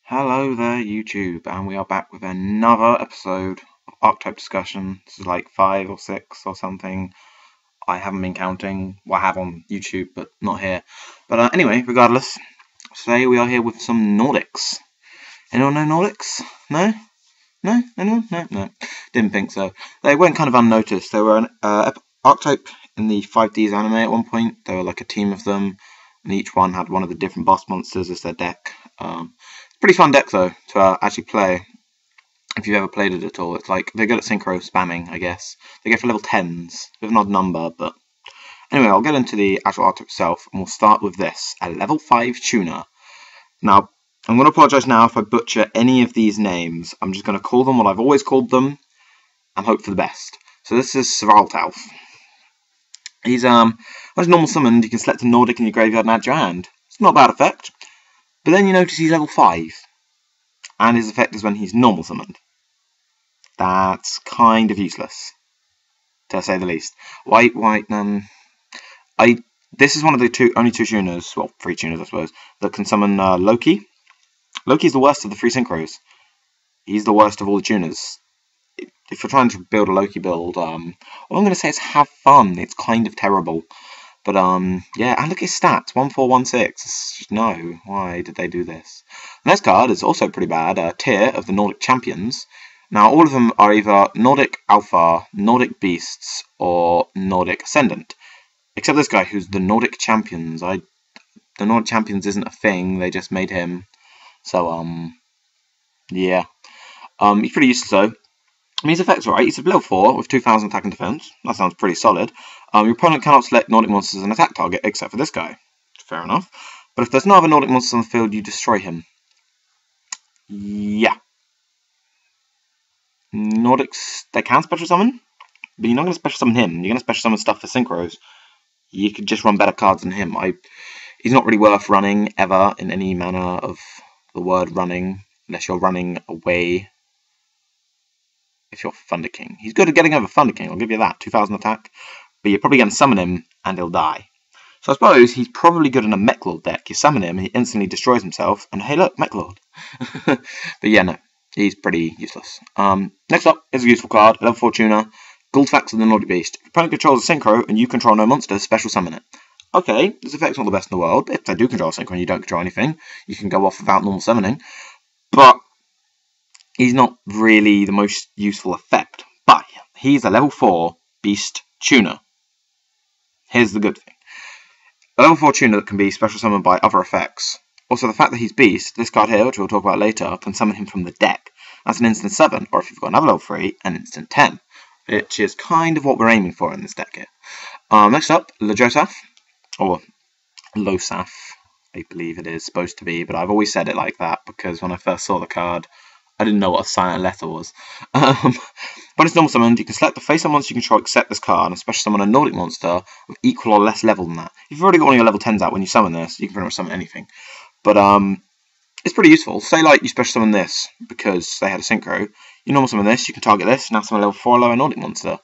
Hello there, YouTube, and we are back with another episode of Archetype discussion. This is like 5 or 6 or something. I haven't been counting. Well, I have on YouTube, but not here. But anyway, regardless, today we are here with some Nordics. Anyone know Nordics? No? No? Anyone? No. Didn't think so. They went kind of unnoticed. They were an Archetype in the 5Ds anime at one point. They were like a team of them, and each one had one of the different boss monsters as their deck. Pretty fun deck though to actually play if you've ever played it at all. It's like they're good at synchro spamming, I guess. They go for level 10s with an odd number, but anyway, I'll get into the actual archetype itself, and we'll start with this, a level 5 tuner. Now, I'm going to apologise now if I butcher any of these names. I'm just going to call them what I've always called them and hope for the best. So this is Svartalf. He's when he's normal summoned, you can select a Nordic in your graveyard and add to your hand. It's not a bad effect. But then you notice he's level 5, and his effect is when he's normal summoned. That's kind of useless, to say the least. This is one of the only two tuners, well, 3 tuners I suppose, that can summon Loki. Loki's the worst of the 3 synchros. He's the worst of all the tuners. If you're trying to build a Loki build, all I'm going to say is have fun. It's kind of terrible. But, yeah, and look at his stats, 1416. No, why did they do this? The next card is also pretty bad, Tier of the Nordic Champions. Now, all of them are either Nordic Alpha, Nordic Beasts, or Nordic Ascendant. Except this guy, who's the Nordic Champions. The Nordic Champions isn't a thing, they just made him. So, yeah. He's pretty useless, though. I mean, his effects are right. He's a level 4 with 2000 attack and defense. That sounds pretty solid. Your opponent cannot select Nordic monsters as an attack target, except for this guy. Fair enough. But if there's no other Nordic monsters on the field, you destroy him. Yeah. Nordics, they can special summon, but you're not going to special summon him. You're going to special summon stuff for synchros. You could just run better cards than him. He's not really worth running, ever, in any manner of the word running, unless you're running away. If you're Thunder King. He's good at getting over Thunder King, I'll give you that. 2000 attack. But you're probably going to summon him and he'll die. So I suppose he's probably good in a Mech Lord deck. You summon him and he instantly destroys himself. And hey look, Mech Lord. But yeah, no. He's pretty useless. Next up is a useful card. Level 4 tuner. Guldfax of the Nordic Beast. If your opponent controls a synchro and you control no monsters, special summon it. Okay, this effect's not the best in the world. If they do control a synchro and you don't control anything, you can go off without normal summoning. But he's not really the most useful effect, but he's a level 4 Beast Tuner. Here's the good thing. A level 4 tuner that can be special summoned by other effects. Also, the fact that he's Beast, this card here, which we'll talk about later, can summon him from the deck. That's an instant 7, or if you've got another level 3, an instant 10. Which is kind of what we're aiming for in this deck here. Next up, Lojosaf, or Losaf, I believe it is supposed to be, but I've always said it like that because when I first saw the card, I didn't know what a silent letter was. When it's normal summoned, you can select the face of monster you control except this card, and special summon a Nordic monster with equal or less level than that. If you've already got one of your level 10s out when you summon this, you can pretty much summon anything. But it's pretty useful. Say like you special summon this because they had a synchro. You normal summon this, you can target this, now summon a level 4 lower Nordic monster.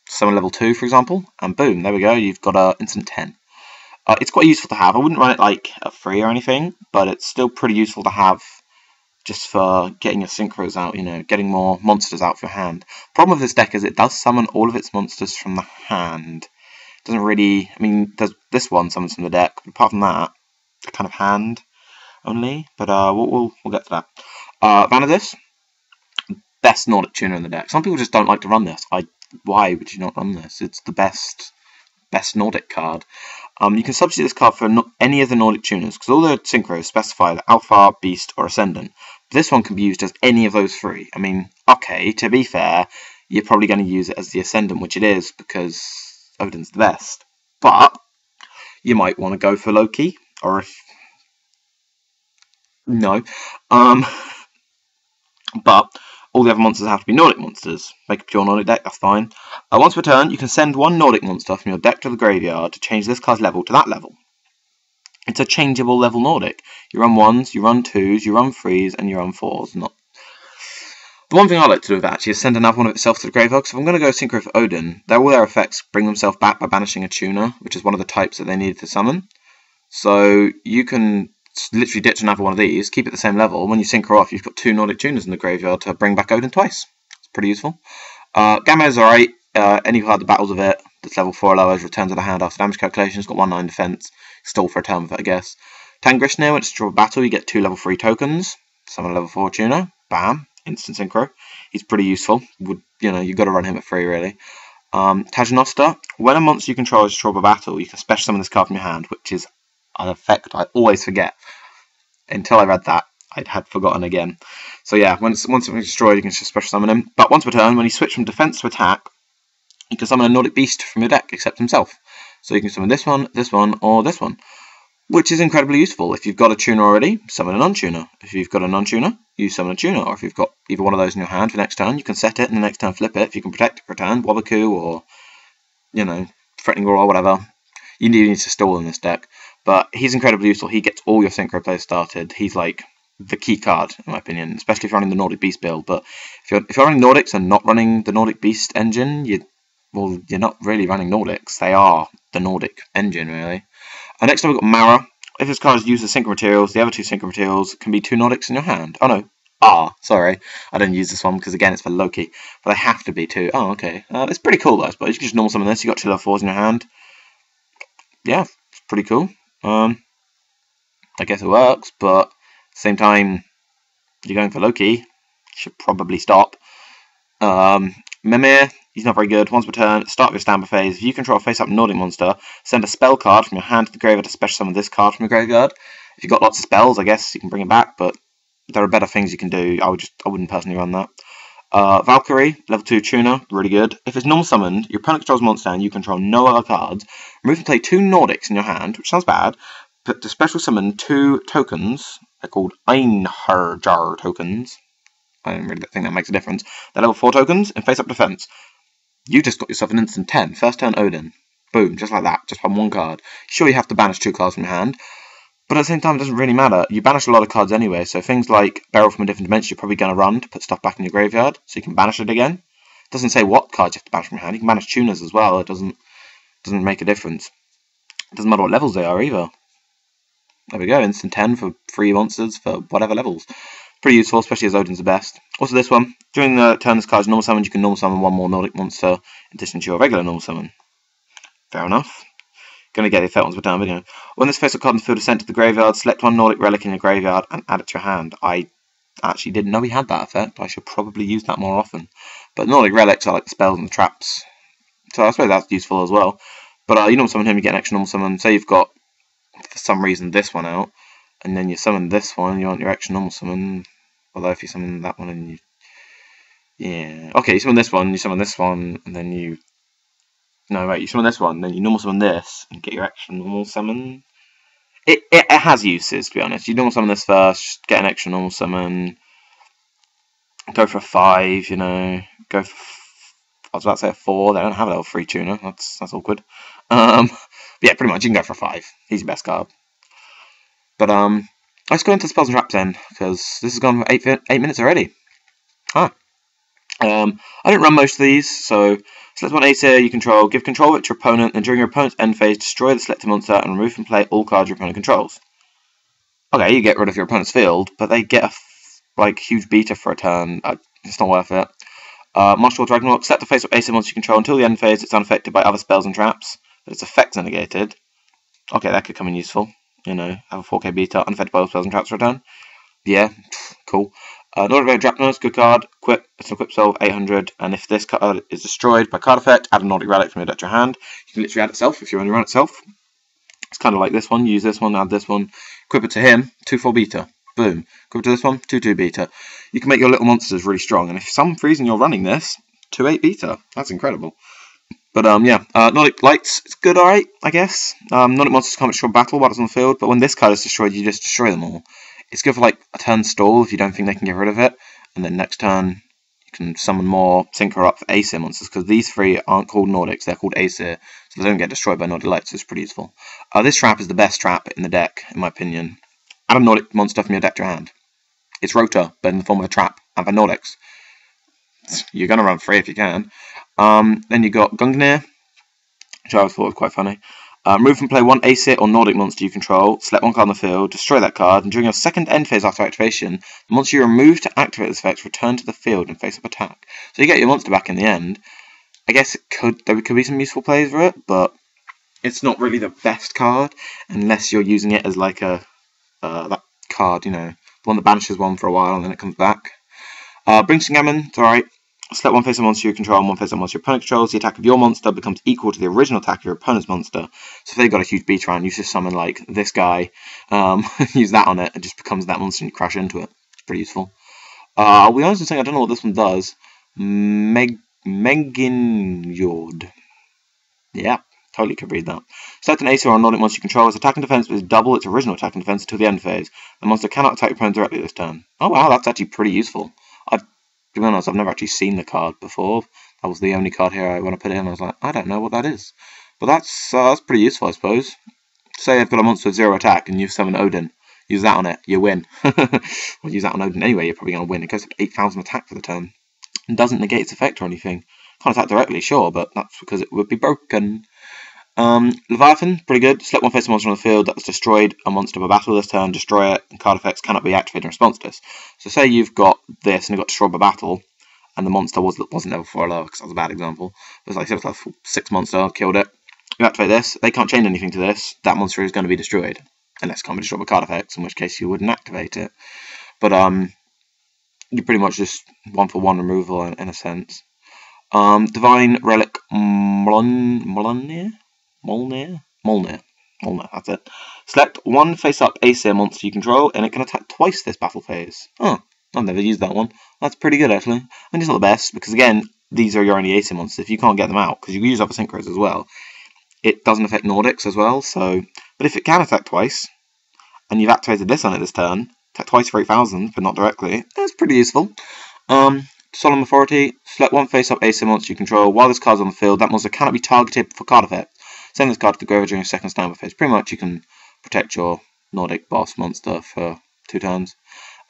Summon level 2, for example, and boom, there we go, you've got an instant 10. It's quite useful to have. I wouldn't run it like at 3 or anything, but it's still pretty useful to have just for getting your synchros out, you know, getting more monsters out of your hand. Problem with this deck is it does summon all of its monsters from the hand. It doesn't really, I mean, this one summons from the deck, but apart from that, it's kind of hand only, but we'll get to that. Vanadis, best Nordic tuner in the deck. Some people just don't like to run this. Why would you not run this? It's the best Nordic card. You can substitute this card for any of the Nordic tuners, because all the synchros specify the Alpha, Beast, or Ascendant. This one can be used as any of those 3. I mean, okay, to be fair, you're probably going to use it as the Ascendant, which it is, because Odin's the best. But you might want to go for Loki, or if... No. But all the other monsters have to be Nordic monsters. Make a pure Nordic deck, that's fine. Once per turn, you can send one Nordic monster from your deck to the graveyard to change this card's level to that level. It's a changeable level Nordic. You run 1s, you run 2s, you run 3s, and you run 4s. The one thing I like to do with that actually is send another one of itself to the graveyard, because if I'm going to go synchro for Odin, all their effects bring themselves back by banishing a tuner, which is one of the types that they needed to summon. So you can literally ditch another one of these, keep it the same level. When you synchro off, you've got 2 Nordic tuners in the graveyard to bring back Odin twice. It's pretty useful. Gamma is alright. Any card that battles with it that's level 4 or lower is returned to the hand after damage calculation. It's got 1/9 defense. Stall for a turn with it, I guess. Tangrishner, when it's draw a battle, you get 2 level 3 tokens. Summon a level 4 tuner. Bam. Instant synchro. He's pretty useful. You've got to run him at 3 really. Tajanosta, when a monster you control is draw a battle, you can special summon this card from your hand, which is an effect I always forget. Until I read that, I had forgotten again. So yeah, once something's destroyed, you can just special summon him. But once per turn, when you switch from defense to attack, you can summon a Nordic beast from your deck, except himself. So you can summon this one, or this one, which is incredibly useful. If you've got a tuner already, summon a non-tuner. If you've got a non-tuner, you summon a tuner. Or if you've got either one of those in your hand for next turn, you can set it, and the next turn flip it. If you can protect it for a turn, Wabaku, or, Threatening Roar, or whatever. You need to stall in this deck. But he's incredibly useful. He gets all your synchro plays started. He's like the key card, in my opinion, especially if you're running the Nordic Beast build. But if you're running Nordics and not running the Nordic Beast engine, you're not really running Nordics. They are the Nordic engine, really. Next up, we've got Mara. If this card uses synchro materials, the other 2 synchro materials can be 2 Nordics in your hand. Oh no. Sorry. I didn't use this one because, again, it's for Loki. But they have to be 2. Oh, okay. It's pretty cool, though, I suppose. You can just normal summon this. You've got 2 level 4s in your hand. Yeah, it's pretty cool. I guess it works, but at the same time, you're going for Loki. You should probably stop. Mimir, he's not very good. Once per turn, at the start of your standby phase, if you control a face-up Nordic monster, send a spell card from your hand to the graveyard to special summon this card from your graveyard. If you've got lots of spells, I guess you can bring it back, but there are better things you can do. I wouldn't personally run that. Valkyrie, level 2 tuner, really good. If it's normal summoned, your opponent controls a monster and you control no other cards, remove and play 2 Nordics in your hand, which sounds bad, but to special summon 2 tokens, they're called Einherjar tokens. I don't really think that makes a difference. They're level 4 tokens and face up defense. You just got yourself an instant 10. First turn Odin. Boom, just like that, just on 1 card. Sure, you have to banish 2 cards from your hand, but at the same time, it doesn't really matter. You banish a lot of cards anyway, so things like Barrel from a Different Dimension, you're probably going to run to put stuff back in your graveyard, so you can banish it again. It doesn't say what cards you have to banish from your hand. You can banish tuners as well. It doesn't make a difference. It doesn't matter what levels they are either. There we go, instant 10 for 3 monsters for whatever levels. Pretty useful, especially as Odin's the best. Also this one, during the turn this card is normal summoned, you can normal summon 1 more Nordic monster in addition to your regular normal summon. Fair enough. Going to get the effect once per turn video. When this face-up card in the field is sent to the graveyard, select 1 Nordic relic in your graveyard and add it to your hand. I actually didn't know he had that effect. I should probably use that more often. But Nordic relics are like the spells and the traps, so I suppose that's useful as well. But you normal summon him, you get an extra normal summon. Say you've got, for some reason, this one out, and then you summon this one, you want your extra normal summon. Although if you summon that one and you... Yeah. Okay, you summon this one, and then you... No, wait, you summon this one, then you normal summon this, and get your extra normal summon. It has uses, to be honest. You normal summon this first, get an extra normal summon, go for a 5, go for... I was about to say a 4, they don't have a level 3 tuner, that's awkward. Yeah, pretty much, you can go for a 5. He's your best card. But, let's go into spells and traps then, because this has gone for 8 minutes already. I didn't run most of these, so select 1 Aesir you control, give control of it to your opponent, and during your opponent's end phase, destroy the selected monster and remove from play all cards your opponent controls. Okay, you get rid of your opponent's field, but they get a huge beta for a turn. It's not worth it. Martial Dragonlord, set the face of Aesir monster you control until the end phase. It's unaffected by other spells and traps, but its effects are negated. Okay, that could come in useful. Have a 4K beta, unaffected by all spells and traps for a turn. Yeah, cool. Nordic Drapnos, good card. It's an equip solve 800, and if this card is destroyed by card effect, add a Nordic relic from your deck to your hand. You can literally add itself if you want to run itself. It's kind of like this one. Use this one, add this one, equip it to him, 2/4 beta. Boom. Equip it to this one, 2/2 beta. You can make your little monsters really strong, and if for some reason you're running this, 2/8 beta. That's incredible. But yeah, Nordic Lights, it's good, alright, I guess. Nordic monsters can't destroy battle while it's on the field, but when this card is destroyed, you just destroy them all. It's good for a turn stall if you don't think they can get rid of it, and then next turn you can summon more Synchro up for Aesir monsters, because these 3 aren't called Nordics, they're called Aesir, so they don't get destroyed by Nordic Lights, so it's pretty useful. This trap is the best trap in the deck, in my opinion. Add a Nordic monster from your deck to your hand. It's Rota, but in the form of a trap, and for Nordics. You're going to run 3 if you can. Then you got Gungnir, which I always thought was quite funny. Remove and play one Aesir or Nordic monster you control, select one card on the field, destroy that card, and during your second end phase after activation, the monster you remove to activate this effect return to the field and face up attack. So you get your monster back in the end. I guess there could be some useful plays for it, but it's not really the best card unless you're using it as like a that card, you know, the one that banishes one for a while and then it comes back. Bring some gammon, it's alright. Select one face-up monster you control and one face-up monster your opponent controls. The attack of your monster becomes equal to the original attack of your opponent's monster. So if they've got a huge beat around, you just summon like this guy, use that on it, it just becomes that monster and you crash into it. It's pretty useful. I'll be honest with saying I don't know what this one does. Meginjord. Yeah, totally could read that. Select an Aesir or Nordic monster you control. Its attack and defense is double its original attack and defense until the end phase. The monster cannot attack your opponent directly this turn. Oh wow, that's actually pretty useful. To be honest, I've never actually seen the card before. That was the only card here when I put it in. I was like, I don't know what that is. But that's pretty useful, I suppose. Say I've got a monster with 0 attack and you summon Odin. Use that on it, you win. Well, use that on Odin anyway, you're probably going to win. It goes up to 8,000 attack for the turn. It doesn't negate its effect or anything. Can't attack directly, sure, but that's because it would be broken. Leviathan, pretty good. Select one face monster on the field that was destroyed a monster by battle this turn, destroy it, and card effects cannot be activated in response to this. So say you've got this and it got destroyed by battle, and the monster wasn't level 4 or lower, because that was a bad example. It was like, say it was level 6 monster, killed it. You activate this, they can't change anything to this, that monster is going to be destroyed. Unless it can't be destroyed by card effects, in which case you wouldn't activate it. But you pretty much just 1-for-1 removal in a sense. Divine Relic Molnir, that's it. Select one face-up Aesir monster you control, and it can attack twice this battle phase. Oh, I've never used that one. That's pretty good, actually. I mean, it's not the best, because again, these are your only Aesir monsters. If you can't get them out, because you can use other synchros as well, it doesn't affect Nordics as well, so... But if it can attack twice, and you've activated this on it this turn, attack twice for 8,000, but not directly, that's pretty useful. Solemn Authority, select one face-up Aesir monster you control. While this card's on the field, that monster cannot be targeted for card effect. Send this card to the graveyard during your second standby phase. Pretty much you can protect your Nordic boss monster for 2 turns.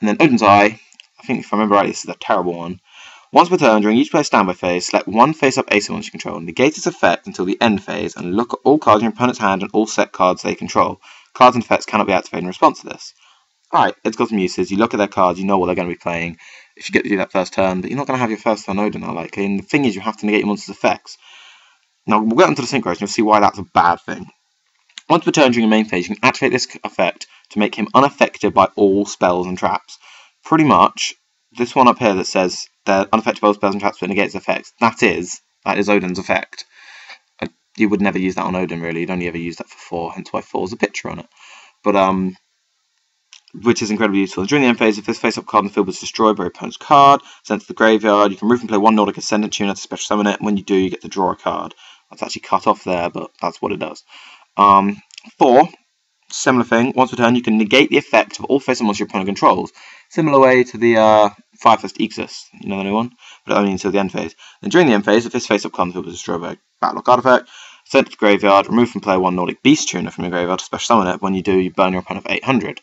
And then Odin's Eye, I think if I remember right, this is a terrible one. Once per turn, during each player's standby phase, select one face-up Aesir monster you control. Negate its effect until the end phase, and look at all cards in your opponent's hand and all set cards they control. Cards and effects cannot be activated in response to this. Alright, it's got some uses. You look at their cards, you know what they're going to be playing if you get to do that first turn, but you're not going to have your first turn Odin, likely. And the thing is, you have to negate your monster's effects. Now, we'll get onto the synchros and you'll see why that's a bad thing. Once per turn during your main phase, you can activate this effect to make him unaffected by all spells and traps. Pretty much, this one up here that says they're unaffected by all spells and traps but negates effects, that is Odin's effect. You would never use that on Odin, really. You'd only ever use that for 4, hence why 4 is a picture on it. But, which is incredibly useful. During the end phase, if this face-up card in the field was destroyed by your opponent's card, sent to the graveyard, you can remove and play one Nordic Ascendant tuner to special summon it, and when you do, you get to draw a card. That's actually cut off there, but that's what it does. 4, similar thing. Once per turn, you can negate the effect of all face-up monsters your opponent controls. Similar way to the Firefist Ixis, you know the new one? But only until the end phase. Then during the end phase, if this face-up card in the field was destroyed by a battle or card effect, sent to the graveyard, remove and play one Nordic Beast tuner from your graveyard to special summon it. When you do, you burn your opponent for 800.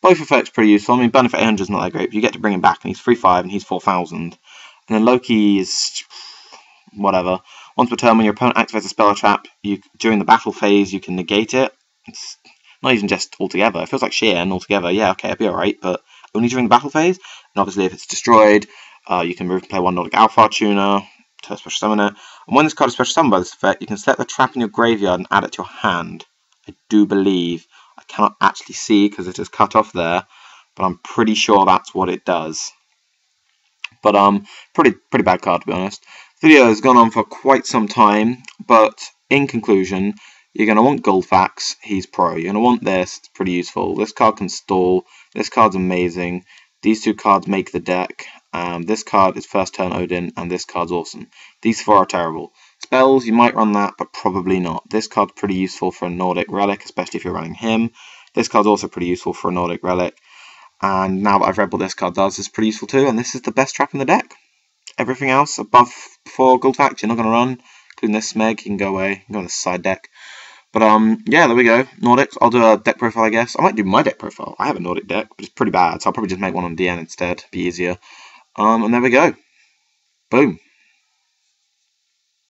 Both effects pretty useful. I mean, burning for 800 is not that great, but you get to bring him back, and he's 3/5, and he's 4,000. And then Loki is whatever. Once per turn, when your opponent activates a spell or trap, during the battle phase, you can negate it. It's not even just altogether. It feels like Sheeran altogether. Yeah, okay, it'll be alright, but only during the battle phase. And obviously, if it's destroyed, you can move and play one Nordic Alpha tuner to special summon it. And when this card is special summoned by this effect, you can select the trap in your graveyard and add it to your hand. I do believe. I cannot actually see because it is cut off there, but I'm pretty sure that's what it does. But pretty bad card, to be honest. The video has gone on for quite some time, but in conclusion, you're going to want Guldfax, he's pro. You're going to want this, it's pretty useful. This card can stall, this card's amazing. These 2 cards make the deck. This card is first turn Odin, and this card's awesome. These 4 are terrible. Spells, you might run that, but probably not. This card's pretty useful for a Nordic Relic, especially if you're running him. This card's also pretty useful for a Nordic Relic. And now that I've read what this card does, it's pretty useful too, and this is the best trap in the deck. Everything else above 4 Guldfax, you're not going to run, including this Smeg, you can go away, you can go on the side deck. But yeah, there we go. Nordics, I'll do a deck profile, I guess. I might do my deck profile. I have a Nordic deck, but it's pretty bad, so I'll probably just make one on DN instead, be easier. And there we go. Boom.